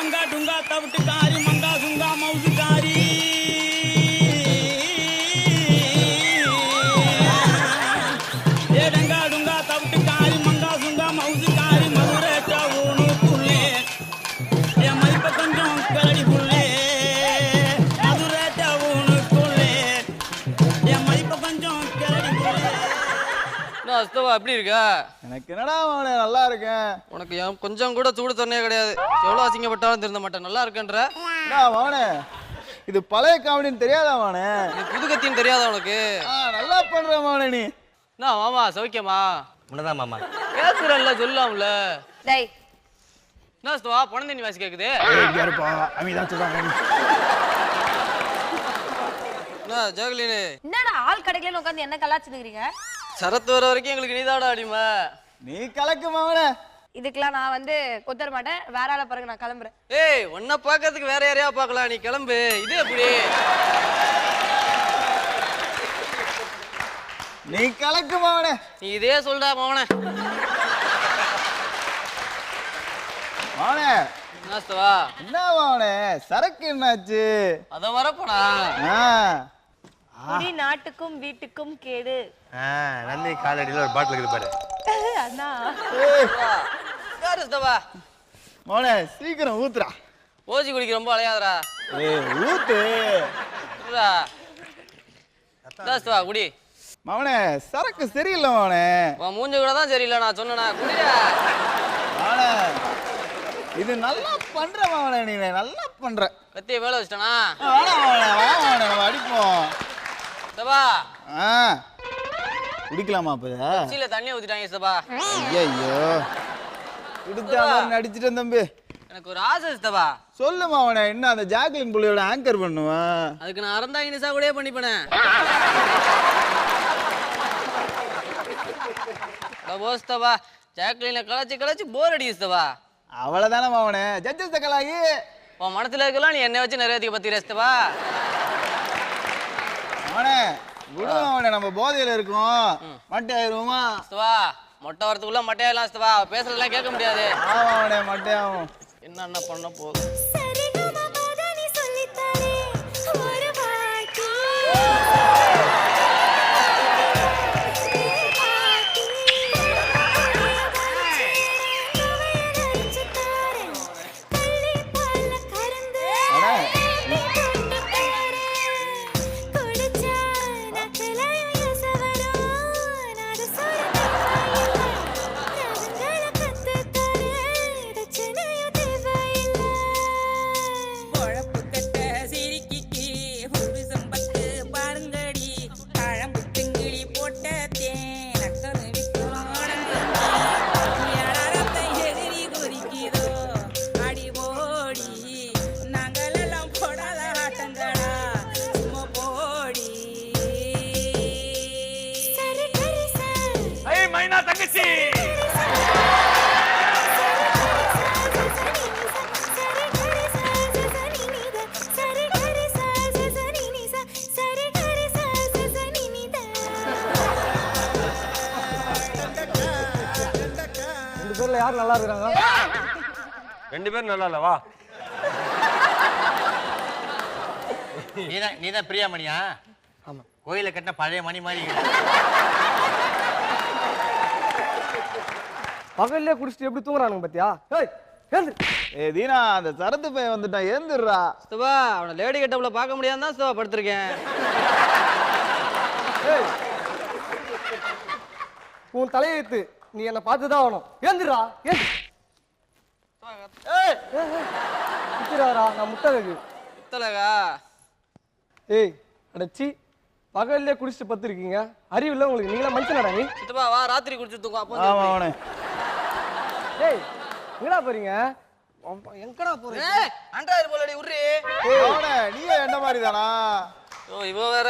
டங்கா டுங்கா தவிட்டுக்காரி மங்கா சுங்கா மவுசுக்காரி டங்கா டுங்கா தவிட்டுக்காரி மங்கா சுங்கா மவுசுக்காரி மதுரேட்டா ஊனுக்குள்ளே என் மதிப்ப கொஞ்சம் கரடி புள்ளே மதுரேட்டா ஊனுக்குள்ளே என் மதிப்ப கொஞ்சம் கரடி புள்ளே. அஸ்தவா எப்படி இருக்கா? எனக்கு என்னடா அவனே நல்லா இருக்கேன். உனக்கு கொஞ்சம் கூட சூடு தண்ணே கிடையாது. எவ்வளோ அசிங்கப்பட்டாலும் திருந்த மாட்டேன். நல்லா இருக்கேன்ற அவனே இது பழைய காமெடின்னு தெரியாதா அவனே? புது கத்தின்னு தெரியாதா உனக்கு? நல்லா பண்ற அவனே நீ. நான் மாமா சௌக்கியமா? உன்னதான் மாமா கேட்குறல்ல சொல்லாம்ல. டேய் என்ன அஸ்தவா பணம் தண்ணி வாசி கேட்குது? என்ன ஜோகலினு என்னடா ஆள் கிடைக்கலன்னு உட்காந்து என்ன கலாச்சிட்டு இருக்கீங்க? சரத்து வர வரைக்கும் எங்களுக்கு நீதாடா அடிமை. நீ கலக்கு மாவனே. இதுக்கெல்லாம் நான் வந்து கொத்தர மாட்டேன். வேற ஆள பாருங்க, நான் கிளம்புறேன். ஏய் உன்னை பார்க்கறதுக்கு வேற யாரையா பார்க்கலாம், நீ கிளம்பு. இது எப்படி? நீ கலக்கு மாவனே. நீ இதே சொல்டா மாவனே. மாவனே என்னஸ்தவா என்ன மாவனே சரக்கு என்னாச்சு? அத வரப்போனா குடி நாட்டுக்கும் வீட்டுக்கும் கேடு. நந்தி காலடியில் ஒரு பாட்டில் இருக்குது பாரு. அண்ணா யாரு அஸ்தவா? மாவனே சீக்கிரம் ஊத்துறா. ஓசி குடிக்க ரொம்ப அலையாதரா. ஊத்து அஸ்தவா குடி. மாவனே சரக்கு சரியில்லை மாவனே. உன் மூஞ்ச கூட தான் சரியில்லை, நான் சொன்னா குடியா. மாவனே இது நல்லா பண்ற மாவனே, நீ நல்லா பண்ற. கத்திய வேலை வச்சிட்டனா? நம்ம அடிப்போம். சபா குடிக்கலாமா? அப்ப சீல தண்ணி ஊத்திட்டாங்க சபா. ஐயோ குடிச்சா நடிச்சிட்டேன் தம்பி. எனக்கு ஒரு ஆசை சபா. சொல்லு மாவனே, என்ன அந்த ஜாக்லின் புள்ளியோட ஆங்கர் பண்ணுவேன்? அதுக்கு நான் அறந்தா இனிசா கூட பண்ணிப்பேன். போஸ்தவா ஜாக்லினை கலாச்சி கலாச்சி போர் அடிக்குதுவா. அவ்வளவுதானே மாவனே, ஜட்ஜஸ் கலாகி. உன் மனசுல இருக்கலாம் நீ என்னை வச்சு நிறைய பத்தி ரஸ்தவா. மாவனே விடுவானே, நம்ம போதையில இருக்கோம். மட்டை ஆயிருவோமா? மொட்டை வரத்துக்குள்ள மட்டையாயிலாம் பேசுறதெல்லாம் கேட்க முடியாது. ஆமாவனே மட்டையாகும். என்ன பண்ண போகுது? யார் நல்லா இருக்காங்க? ரெண்டு பேரும் நல்லா இல்ல. வா நீதான் பிரியாமணியா? ஆமா. கோயில கட்டின பழைய மணி மாதிரி. பகல்லே குடிச்சிட்டு எப்படி தூங்குறானுங்க பாத்தியா? தீனா அந்த சரத்து பையன் வந்துட்டான், ஏந்துடுறா. ஸ்தவா அவனை லேடி கெட்டப்ல பார்க்க முடியாம தான் ஸ்தவா படுத்திருக்கேன். உன் தலையெழுத்து, நீ என்ன பார்த்துதான் ஆகணும். ஏந்துடுறா. நான் முட்டலகு முத்தலகா. ஏய் அடச்சி, பகல்லே குடிச்சிட்டு பத்துருக்கீங்க, அறிவு இல்லை உங்களுக்கு. நீங்களா மனுஷனடா நீ? சித்தப்பா வா, ராத்திரி குடிச்சு தூங்க. அப்போ ஏய் எங்கடா போறீங்க? எங்கடா போறீங்க? ஆண்ட்ராய்டு போலடி உர்றி. நீ என்ன மாதிரி தானா? ஓ இவ வேற.